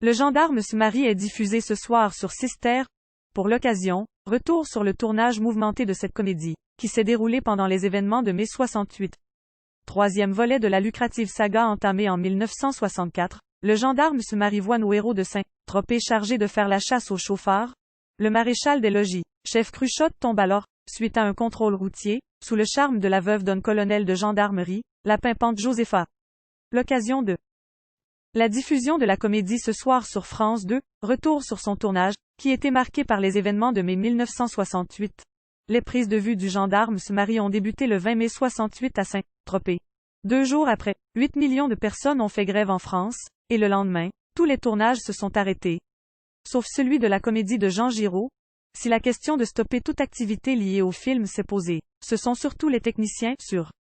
Le gendarme se marie est diffusé ce soir sur Sister. Pour l'occasion, retour sur le tournage mouvementé de cette comédie, qui s'est déroulée pendant les événements de mai 68. Troisième volet de la lucrative saga entamée en 1964, le gendarme se marie voit nos héros de Saint-Tropez chargés de faire la chasse aux chauffards. Le maréchal des logis, chef Cruchot, tombe alors, suite à un contrôle routier, sous le charme de la veuve d'un colonel de gendarmerie, la pimpante Josépha. L'occasion de la diffusion de la comédie ce soir sur France 2, retour sur son tournage, qui était marqué par les événements de mai 1968. Les prises de vue du gendarme se marie ont débuté le 20 mai 68 à Saint-Tropez. 2 jours après, 8 millions de personnes ont fait grève en France, et le lendemain, tous les tournages se sont arrêtés. Sauf celui de la comédie de Jean Giraud. Si la question de stopper toute activité liée au film s'est posée, ce sont surtout les techniciens, sur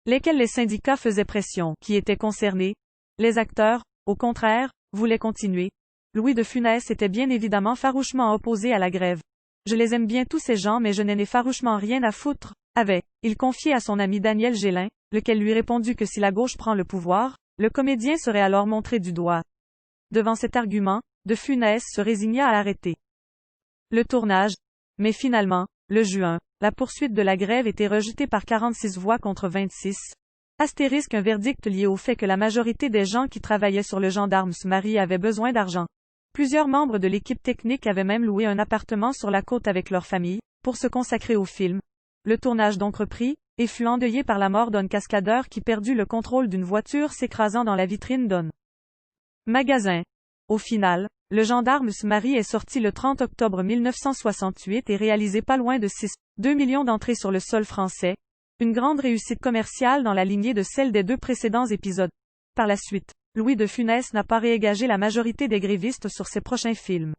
lesquels les syndicats faisaient pression, qui étaient concernés. Les acteurs, au contraire, voulaient continuer. Louis de Funès était bien évidemment farouchement opposé à la grève. Je les aime bien tous ces gens mais je n'en ai farouchement rien à foutre, avait-il confié à son ami Daniel Gélin, lequel lui répondit que si la gauche prend le pouvoir, le comédien serait alors montré du doigt. Devant cet argument, de Funès se résigna à arrêter le tournage. Mais finalement, le juin, la poursuite de la grève était rejetée par 46 voix contre 26. Astérisque un verdict lié au fait que la majorité des gens qui travaillaient sur le gendarme se marie avaient besoin d'argent. Plusieurs membres de l'équipe technique avaient même loué un appartement sur la côte avec leur famille, pour se consacrer au film. Le tournage donc reprit, et fut endeuillé par la mort d'un cascadeur qui perdit le contrôle d'une voiture s'écrasant dans la vitrine d'un magasin. Au final, le gendarme se marie est sorti le 30 octobre 1968 et réalisé pas loin de 6,2 millions d'entrées sur le sol français. Une grande réussite commerciale dans la lignée de celle des 2 précédents épisodes. Par la suite, Louis de Funès n'a pas réengagé la majorité des grévistes sur ses prochains films.